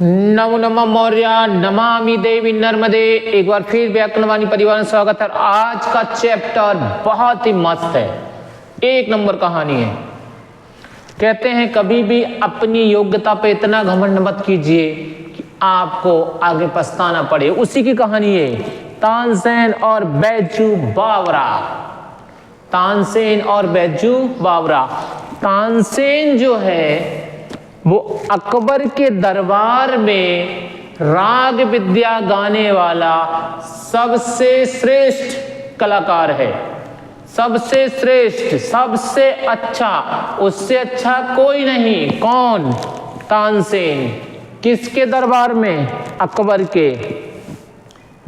नमो नमः मौर्य नमामि देवी नर्मदे। एक बार फिर व्याकरणवाणी परिवार में स्वागत है। आज का चैप्टर बहुत ही मस्त है, एक नंबर कहानी है। कहते हैं कभी भी अपनी योग्यता पे इतना घमंड मत कीजिए कि आपको आगे पछताना पड़े। उसी की कहानी है तानसेन और बैजू बावरा। तानसेन और बैजू बावरा। तानसेन जो है वो अकबर के दरबार में राग विद्या गाने वाला सबसे श्रेष्ठ कलाकार है। सबसे श्रेष्ठ, सबसे अच्छा, उससे अच्छा कोई नहीं। कौन? तानसेन। किसके दरबार में? अकबर के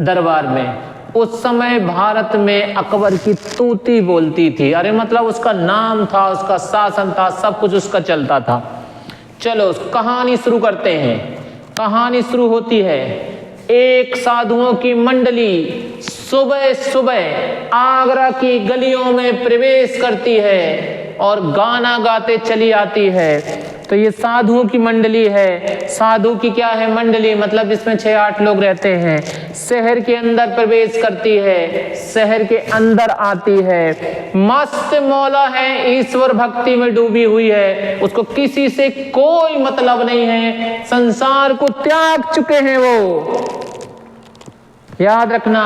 दरबार में। उस समय भारत में अकबर की तूती बोलती थी। अरे मतलब उसका नाम था, उसका शासन था, सब कुछ उसका चलता था। चलो कहानी शुरू करते हैं। कहानी शुरू होती है, एक साधुओं की मंडली सुबह सुबह आगरा की गलियों में प्रवेश करती है और गाना गाते चली आती है। तो ये साधुओं की मंडली है। साधु की क्या है? मंडली, मतलब इसमें 6-8 लोग रहते हैं। शहर के अंदर प्रवेश करती है, शहर के अंदर आती है। मस्त मौला है, ईश्वर भक्ति में डूबी हुई है, उसको किसी से कोई मतलब नहीं है, संसार को त्याग चुके हैं वो। याद रखना,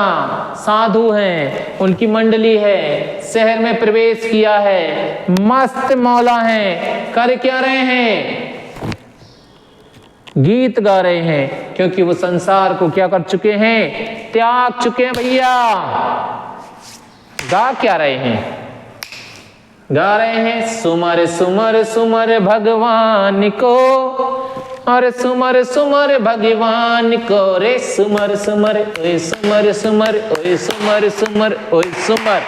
साधु हैं, उनकी मंडली है, शहर में प्रवेश किया है, मस्त मौला हैं। कर क्या रहे हैं? गीत गा रहे हैं, क्योंकि वो संसार को क्या कर चुके हैं? त्याग चुके हैं भैया। गा क्या रहे हैं? गा रहे हैं सुमर सुमर सुमर भगवान को, और सुमर सुमर भगवान को रे। सुमर सुमर ओए सुमर सुमर ओए सुमर सुमर ओए सुमर।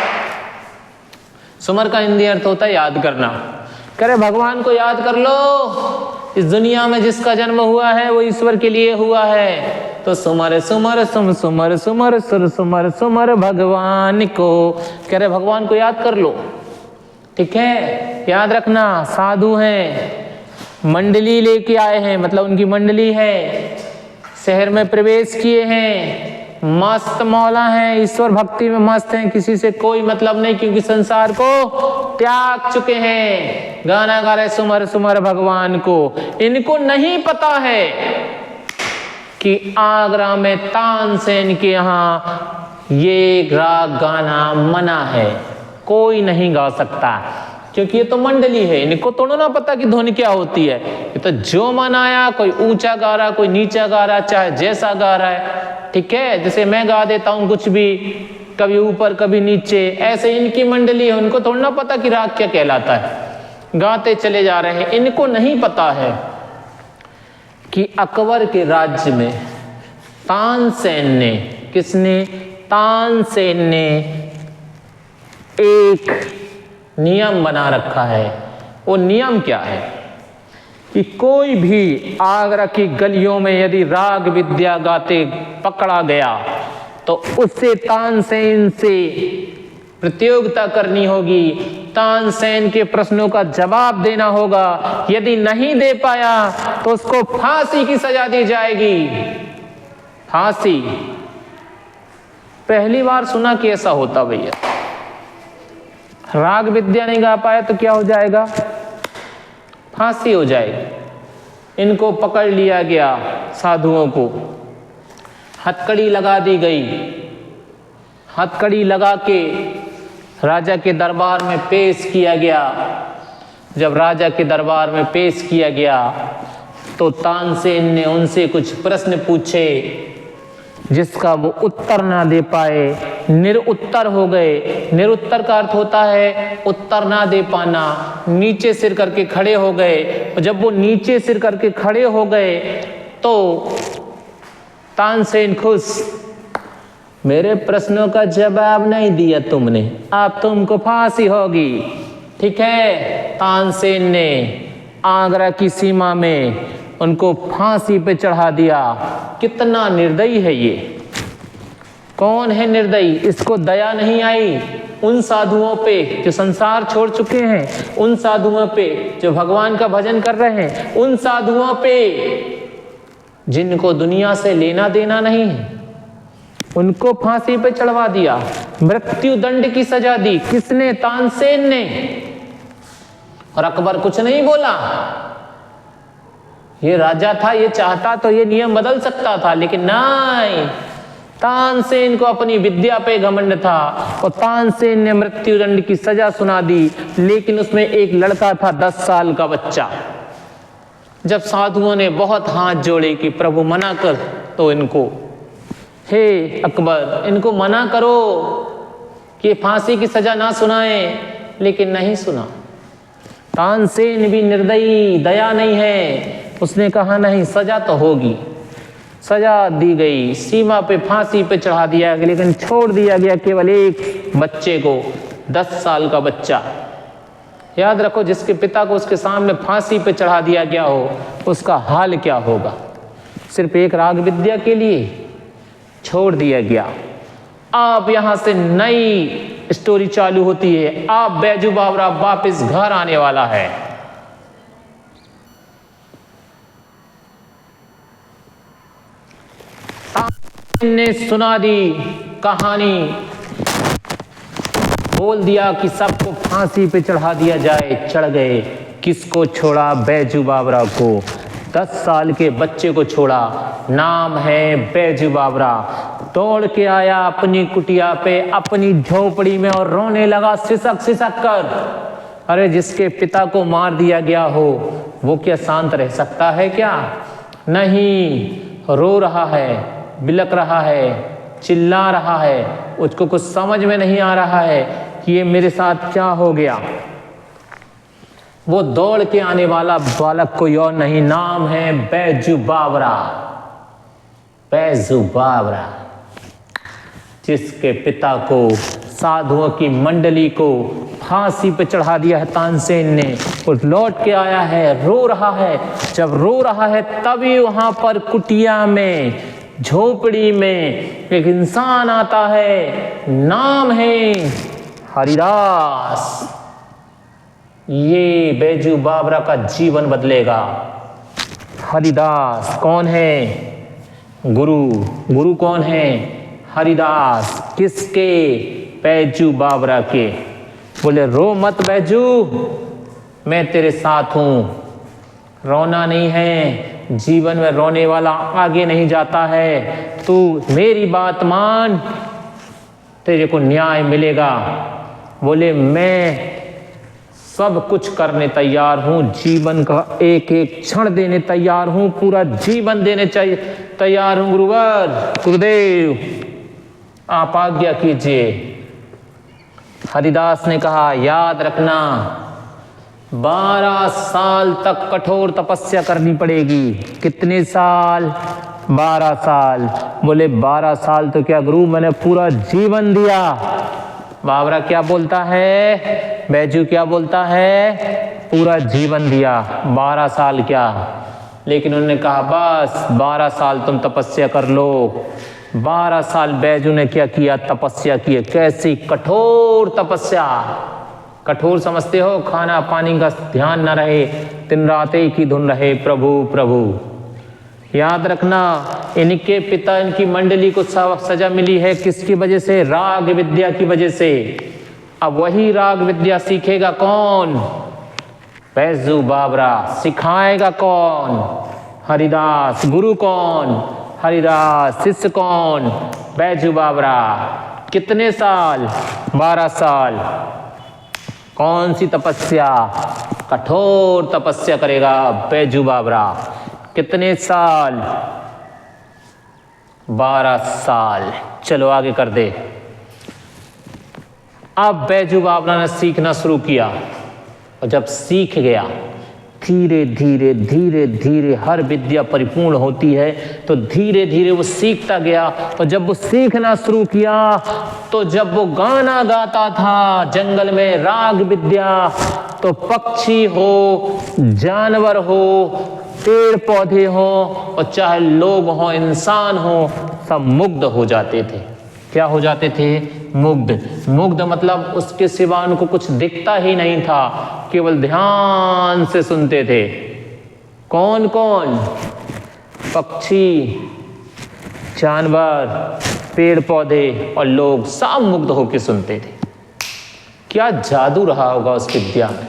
सुमर का हिंदी अर्थ होता है याद करना। करे भगवान को याद कर लो। इस दुनिया में जिसका जन्म हुआ है वो ईश्वर के लिए हुआ है। तो सुमर सुमर सुम सुमर सुमर सुर सुमर सुमर भगवान को। कह रहे भगवान को याद कर लो। ठीक है, याद रखना। साधु हैं, मंडली लेके आए हैं, मतलब उनकी मंडली है, शहर में प्रवेश किए हैं, मस्त मौला हैं, ईश्वर भक्ति में मस्त हैं, किसी से कोई मतलब नहीं, क्योंकि संसार को त्याग चुके हैं। गाना गा रहे सुमर सुमर भगवान को। इनको नहीं पता है कि आगरा में तानसेन के यहाँ ये राग गाना मना है, कोई नहीं गा सकता, क्योंकि ये तो मंडली है। इनको तो ना पता कि धुन क्या होती है। ये तो जो मन आया, कोई ऊंचा गा रहा, कोई नीचा गा रहा, चाहे जैसा गा रहा है। ठीक है, जैसे मैं गा देता हूँ कुछ भी, कभी ऊपर कभी नीचे, ऐसे इनकी मंडली है। उनको थोड़ा ना पता कि राग क्या कहलाता है, गाते चले जा रहे हैं। इनको नहीं पता है कि अकबर के राज्य में तानसेन ने, किसने? तानसेन ने एक नियम बना रखा है। वो नियम क्या है कि कोई भी आगरा की गलियों में यदि राग विद्या गाते पकड़ा गया तो उससे तानसेन से प्रतियोगिता करनी होगी। तानसेन के प्रश्नों का जवाब देना होगा। यदि नहीं दे पाया तो उसको फांसी की सजा दी जाएगी। फांसी। पहली बार सुना कि ऐसा होता भैया। राग विद्या नहीं गा पाया तो क्या हो जाएगा? फांसी हो जाएगी। इनको पकड़ लिया गया, साधुओं को हथकड़ी लगा दी गई। हथकड़ी लगा के राजा के दरबार में पेश किया गया। जब राजा के दरबार में पेश किया गया तो तानसेन ने उनसे कुछ प्रश्न पूछे, जिसका वो उत्तर ना दे पाए, निरुत्तर हो गए। निरुत्तर का अर्थ होता है उत्तर ना दे पाना। नीचे सिर करके खड़े हो गए। और जब वो नीचे सिर करके खड़े हो गए तो तानसेन खुश, मेरे प्रश्नों का जवाब नहीं दिया तुमने, अब तुमको फांसी होगी। ठीक है, तानसेन ने आगरा की सीमा में उनको फांसी पे चढ़ा दिया। कितना निर्दयी है ये। कौन है निर्दयी? इसको दया नहीं आई उन साधुओं पे जो संसार छोड़ चुके हैं, उन साधुओं पे जो भगवान का भजन कर रहे हैं, उन साधुओं पे जिनको दुनिया से लेना देना नहीं है, उनको फांसी पे चढ़वा दिया, मृत्यु दंड की सजा दी। किसने? तानसेन ने। और अकबर कुछ नहीं बोला। ये राजा था, ये चाहता तो ये नियम बदल सकता था, लेकिन नहीं, तानसेन को अपनी विद्या पे घमंड था और तानसेन ने मृत्यु दंड की सजा सुना दी। लेकिन उसमें एक लड़का था, 10 साल का बच्चा। जब साधुओं ने बहुत हाथ जोड़े कि प्रभु मना कर, तो इनको, हे अकबर, इनको मना करो कि फांसी की सजा ना सुनाए, लेकिन नहीं सुना। तानसेन भी निर्दयी, दया नहीं है, उसने कहा नहीं, सजा तो होगी। सजा दी गई, सीमा पे फांसी पे चढ़ा दिया गया, लेकिन छोड़ दिया गया केवल एक बच्चे को, 10 साल का बच्चा। याद रखो, जिसके पिता को उसके सामने फांसी पे चढ़ा दिया गया हो, उसका हाल क्या होगा। सिर्फ एक राग विद्या के लिए छोड़ दिया गया। अब यहां से नई स्टोरी चालू होती है। अब बैजू बावरा वापस घर आने वाला है। ने सुना दी कहानी, बोल दिया कि सबको फांसी पे चढ़ा दिया जाए। चढ़ गए। किसको छोड़ा? बैजू बावरा को। 10 साल के बच्चे को छोड़ा। नाम है बैजू बावरा। दौड़ के आया अपनी कुटिया पे, अपनी झोपड़ी में, और रोने लगा सिसक सिसक कर। अरे जिसके पिता को मार दिया गया हो, वो क्या शांत रह सकता है क्या? नहीं, रो रहा है, बिलक रहा है, चिल्ला रहा है। उसको कुछ समझ में नहीं आ रहा है कि ये मेरे साथ क्या हो गया। वो दौड़ के आने वाला बालक कोई और नहीं, नाम है बैजू बावरा। बैजू बावरा, जिसके पिता को, साधुओं की मंडली को फांसी पे चढ़ा दिया है तानसेन ने। वो लौट के आया है, रो रहा है। जब रो रहा है, तभी वहां पर कुटिया में, झोपड़ी में एक इंसान आता है। नाम है हरिदास। ये बैजू बावरा का जीवन बदलेगा। हरिदास कौन है? गुरु। गुरु कौन है? हरिदास। किसके? बैजू बावरा के। बोले रो मत बैजू, मैं तेरे साथ हूं। रोना नहीं है, जीवन में रोने वाला आगे नहीं जाता है। तू मेरी बात मान, तेरे को न्याय मिलेगा। बोले मैं सब कुछ करने तैयार हूं, जीवन का एक एक क्षण देने तैयार हूं, पूरा जीवन देने चाहिए तैयार हूं। गुरुवर, गुरुदेव, आप आज्ञा कीजिए। हरिदास ने कहा, याद रखना, 12 साल तक कठोर तपस्या करनी पड़ेगी। कितने साल? 12 साल। बोले 12 साल तो क्या गुरु, मैंने पूरा जीवन दिया। बावरा क्या बोलता है? बैजू क्या बोलता है? पूरा जीवन दिया। 12 साल क्या? लेकिन उन्होंने कहा बस 12 साल तुम तपस्या कर लो। 12 साल बैजू ने क्या किया? तपस्या की। कैसी कठोर तपस्या। कठोर समझते हो? खाना पानी का ध्यान न रहे, दिन रात एक ही धुन रहे, प्रभु प्रभु। याद रखना, इनके पिता, इनकी मंडली को सजा मिली है किसकी वजह से? राग विद्या की वजह से। अब वही राग विद्या सीखेगा कौन? बैजू बावरा। सिखाएगा कौन? हरिदास। गुरु कौन? हरिदास। शिष्य कौन? बैजू बावरा। कितने साल? 12 साल। कौन सी तपस्या? कठोर तपस्या करेगा बैजू बावरा। कितने साल? 12 साल। चलो आगे कर दे। अब बैजू बावरा ने सीखना शुरू किया, और जब सीख गया, धीरे धीरे धीरे धीरे हर विद्या परिपूर्ण होती है, तो धीरे धीरे वो सीखता गया। और जब वो सीखना शुरू किया, तो जब वो गाना गाता था जंगल में राग विद्या, तो पक्षी हो, जानवर हो, पेड़ पौधे हो, और चाहे लोग हो, इंसान हो, सब मुग्ध हो जाते थे। क्या हो जाते थे? मुग्ध। मुग्ध मतलब उसके सिवा उनको कुछ दिखता ही नहीं था, केवल ध्यान से सुनते थे। कौन कौन? पक्षी, जानवर, पेड़ पौधे और लोग सब मुग्ध होकर सुनते थे। क्या जादू रहा होगा उस विद्या में।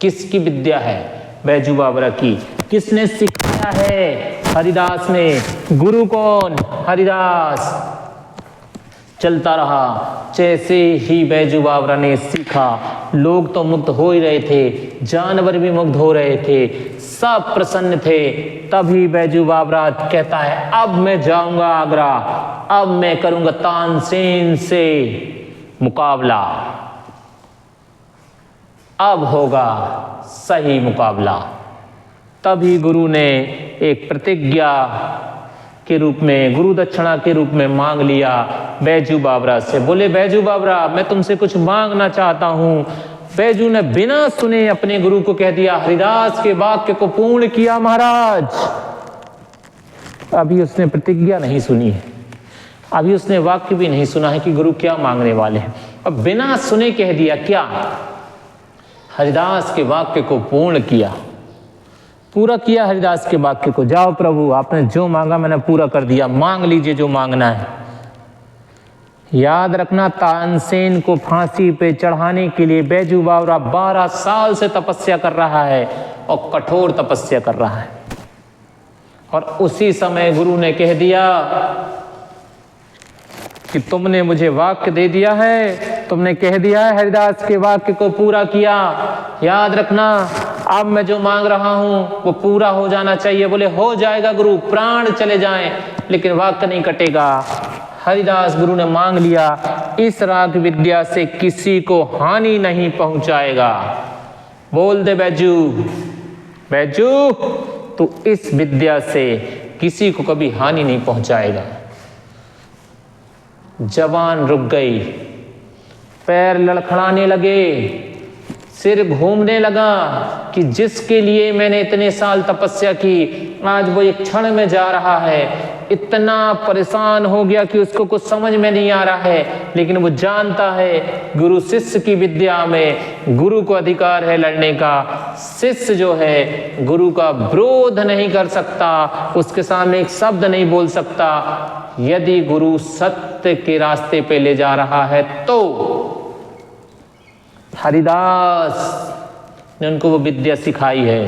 किसकी विद्या है? बैजू बावरा की। किसने सिखाया है? हरिदास ने। गुरु कौन? हरिदास। चलता रहा। जैसे ही बैजू बावरा ने सीखा, लोग तो मुग्ध हो ही रहे थे, जानवर भी मुग्ध हो रहे थे, सब प्रसन्न थे। तभी बैजू बावरा कहता है, अब मैं जाऊंगा आगरा, अब मैं करूंगा तानसेन से मुकाबला, अब होगा सही मुकाबला। तभी गुरु ने एक प्रतिज्ञा के रूप में, गुरु दक्षिणा के रूप में मांग लिया बैजू बावरा से। बोले, बैजू बावरा, मैं तुमसे कुछ मांगना चाहता हूं। बैजू ने बिना सुने अपने गुरु को कह दिया, हरिदास के वाक्य को पूर्ण किया महाराज। अभी उसने प्रतिज्ञा नहीं सुनी है, अभी उसने वाक्य भी नहीं सुना है कि गुरु क्या मांगने वाले हैं। अब बिना सुने कह दिया क्या? हरिदास के वाक्य को पूर्ण किया, पूरा किया हरिदास के वाक्य को। जाओ प्रभु, आपने जो मांगा मैंने पूरा कर दिया, मांग लीजिए जो मांगना है। याद रखना, तानसेन को फांसी पे चढ़ाने के लिए बैजू बावरा 12 साल से तपस्या कर रहा है और कठोर तपस्या कर रहा है। और उसी समय गुरु ने कह दिया कि तुमने मुझे वाक्य दे दिया है, तुमने कह दिया है हरिदास के वाक्य को पूरा किया। याद रखना, अब मैं जो मांग रहा हूं वो पूरा हो जाना चाहिए। बोले, हो जाएगा गुरु, प्राण चले जाएं लेकिन वाक्य नहीं कटेगा। हरिदास गुरु ने मांग लिया, इस राग विद्या से किसी को हानि नहीं पहुंचाएगा। बोल दे बैजू, बैजू तो इस विद्या से किसी को कभी हानि नहीं पहुंचाएगा। जवान रुक गई, पैर लड़खड़ाने लगे, सिर घूमने लगा कि जिसके लिए मैंने इतने साल तपस्या की, आज वो एक क्षण में जा रहा है। इतना परेशान हो गया कि उसको कुछ समझ में नहीं आ रहा है, लेकिन वो जानता है गुरु शिष्य की विद्या में गुरु को अधिकार है लड़ने का। शिष्य जो है गुरु का विरोध नहीं कर सकता, उसके सामने एक शब्द नहीं बोल सकता। यदि गुरु सत्य के रास्ते पे ले जा रहा है तो हरिदास ने उनको वो विद्या सिखाई है।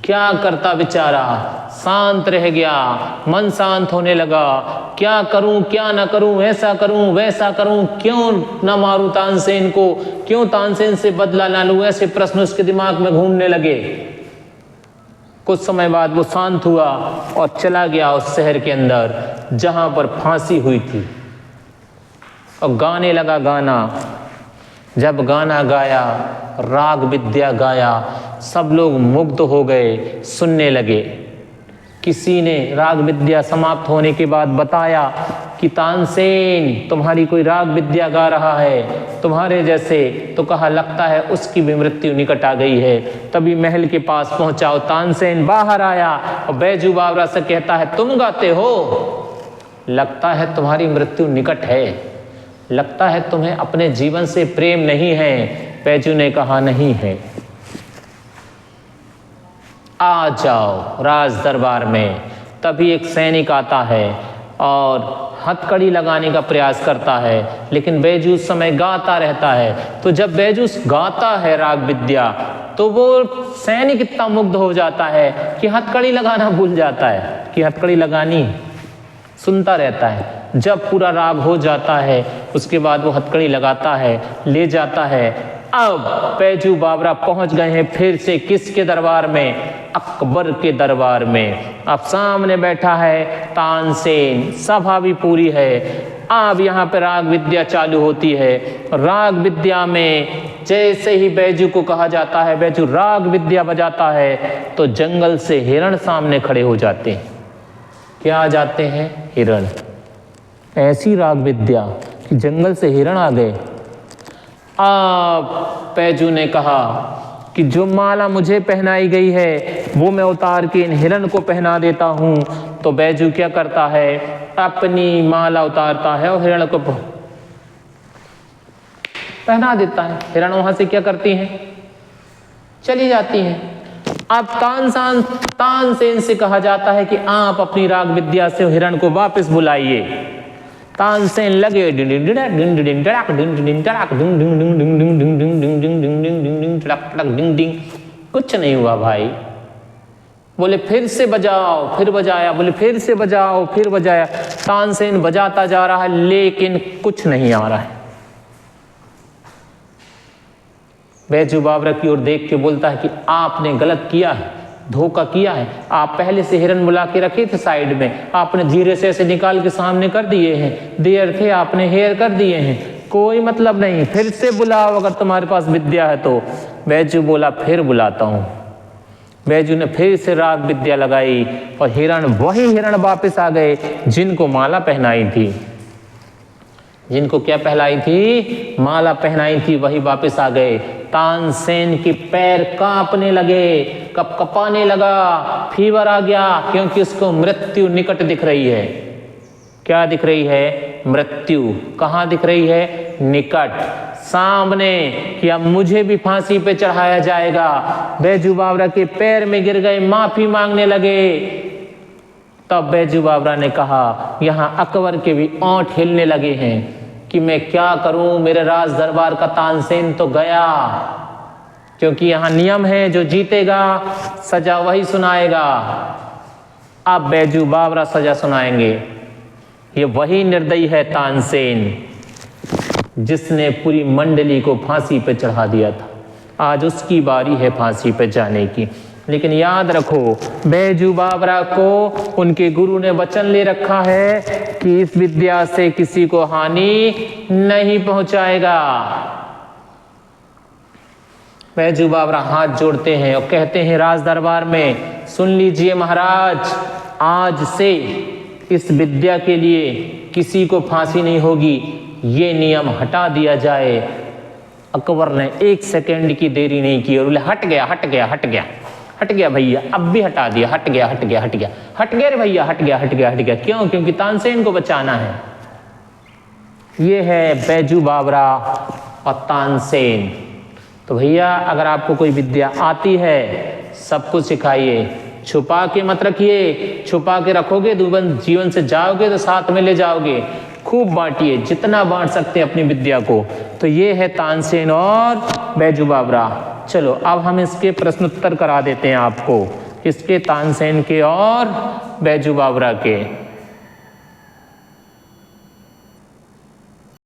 क्या करता बेचारा, शांत रह गया, मन शांत होने लगा। क्या करूं, क्या ना करूं, ऐसा करूं, वैसा करूं, क्यों ना मारूं तानसेन को, क्यों तानसेन से बदला ना लूं, ऐसे प्रश्न उसके दिमाग में घूमने लगे। कुछ समय बाद वो शांत हुआ और चला गया उस शहर के अंदर जहां पर फांसी हुई थी, और गाने लगा गाना। जब गाना गाया, राग विद्या गाया, सब लोग मुग्ध हो गए, सुनने लगे। किसी ने राग विद्या समाप्त होने के बाद बताया कि तानसेन तुम्हारी कोई राग विद्या गा रहा है तुम्हारे जैसे। तो कहा, लगता है उसकी भी मृत्यु निकट आ गई है। तभी महल के पास पहुंचा, तानसेन बाहर आया और बैजू बावरा से कहता है, तुम गाते हो? लगता है तुम्हारी मृत्यु निकट है, लगता है तुम्हें अपने जीवन से प्रेम नहीं है। बैजू ने कहा, नहीं है। आ जाओ राज दरबार में। तभी एक सैनिक आता है और हथकड़ी लगाने का प्रयास करता है, लेकिन बैजू उस समय गाता रहता है। तो जब बैजू गाता है राग विद्या, तो वो सैनिक इतना मुग्ध हो जाता है कि हथकड़ी लगाना भूल जाता है कि हथकड़ी लगानी, सुनता रहता है। जब पूरा राग हो जाता है, उसके बाद वो हथकड़ी लगाता है, ले जाता है। अब बैजू बावरा पहुंच गए हैं फिर से किसके दरबार में? अकबर के दरबार में। अब सामने बैठा है तानसेन, सभा भी पूरी है। अब यहाँ पे राग विद्या चालू होती है। राग विद्या में जैसे ही बैजू को कहा जाता है बैजू राग विद्या बजाता है, तो जंगल से हिरण सामने खड़े हो जाते हैं। क्या आ जाते हैं? हिरण। ऐसी राग विद्या कि जंगल से हिरण आ गए। अब बैजू ने कहा कि जो माला मुझे पहनाई गई है वो मैं उतार के इन हिरण को पहना देता हूं। तो बैजू क्या करता है? अपनी माला उतारता है और हिरण को पहना देता है। हिरण वहां से क्या करती हैं? चली जाती हैं। अब तानसेन से कहा जाता है कि आप अपनी राग विद्या से हिरण को वापस बुलाइए। तानसेन लगे कुछ नहीं हुआ भाई। बोले फिर से बजाओ, फिर बजाया, बोले फिर से बजाओ, फिर बजाया। तानसेन बजाता जा रहा है लेकिन कुछ नहीं आ रहा है। बैजू बावरा की ओर देख के बोलता है कि आपने गलत किया है, धोखा किया है। आप पहले से हिरन बुला के रखे थे साइड में, आपने धीरे से ऐसे निकाल के सामने कर दिए हैं। देर थे आपने हेयर कर दिए हैं, कोई मतलब नहीं, फिर से बुलाओ अगर तुम्हारे पास विद्या है तो। बैजू बोला फिर बुलाता हूं। बैजू ने फिर से राग विद्या लगाई और हिरण, वही हिरण वापस आ गए जिनको माला पहनाई थी। जिनको क्या पहनाई थी? माला पहनाई थी, वही वापस आ गए। तानसेन के पैर कांपने लगे, कपकपाने लगा, फीवर आ गया, क्योंकि उसको मृत्यु निकट दिख रही है। क्या दिख रही है? मृत्यु। कहाँ दिख रही है? निकट, सामने, कि अब मुझे भी फांसी पे चढ़ाया जाएगा। बैजू बावरा के पैर में गिर गए, माफी मांगने लगे। तब बैजू बावरा ने कहा, यहाँ अकबर के भी ओंठ हिलने लगे हैं कि मैं क्या करूं, मेरे राज दरबार का तानसेन तो गया। क्योंकि यहाँ नियम है, जो जीतेगा सजा वही सुनाएगा। अब बैजू बावरा सजा सुनाएंगे। ये वही निर्दयी है तानसेन, जिसने पूरी मंडली को फांसी पे चढ़ा दिया था। आज उसकी बारी है फांसी पे जाने की। लेकिन याद रखो, बैजू बावरा को उनके गुरु ने वचन ले रखा है कि इस विद्या से किसी को हानि नहीं पहुंचाएगा। बैजू बावरा हाथ जोड़ते हैं और कहते हैं राज दरबार में, सुन लीजिए महाराज, आज से इस विद्या के लिए किसी को फांसी नहीं होगी, ये नियम हटा दिया जाए। अकबर ने एक सेकंड की देरी नहीं की और बोले हट गया, हट गया, हट गया, हट गया भैया, अब भी हटा दिया, हट गया, हट गया, हट गया, हट गया रे भैया, हट गया, हट गया, हट गया। क्यों? क्योंकि तानसेन को बचाना है। ये है बैजू बावरा और तानसेन। तो भैया अगर आपको कोई विद्या आती है, सबको सिखाइए, छुपा के मत रखिए। छुपा के रखोगे जीवन से जाओगे तो साथ में ले जाओगे। खूब बांटिए, जितना बांट सकते हैं अपनी विद्या को। तो ये है तानसेन और बैजू बावरा। चलो अब हम इसके प्रश्नोत्तर करा देते हैं आपको, इसके, तानसेन के और बैजू बावरा के।